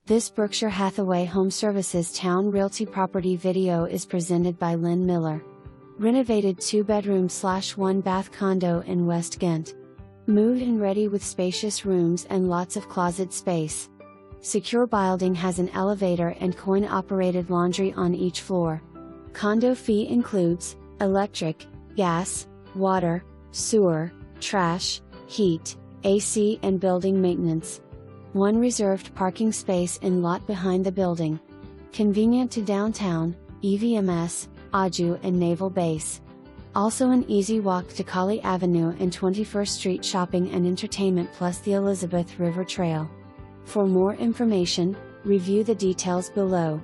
This Berkshire Hathaway HomeServices Towne Realty property video is presented by Lin Miller. Renovated 2-bedroom/1-bath condo in West Ghent. Move-in ready with spacious rooms and lots of closet space. Secure building has an elevator and coin-operated laundry on each floor. Condo fee includes electric, gas, water, sewer, trash, heat, AC and building maintenance. 1 reserved parking space in lot behind the building. Convenient to downtown, EVMS, ODU and Naval Base. Also an easy walk to Colley Avenue and 21st Street shopping and entertainment plus the Elizabeth River Trail. For more information, review the details below.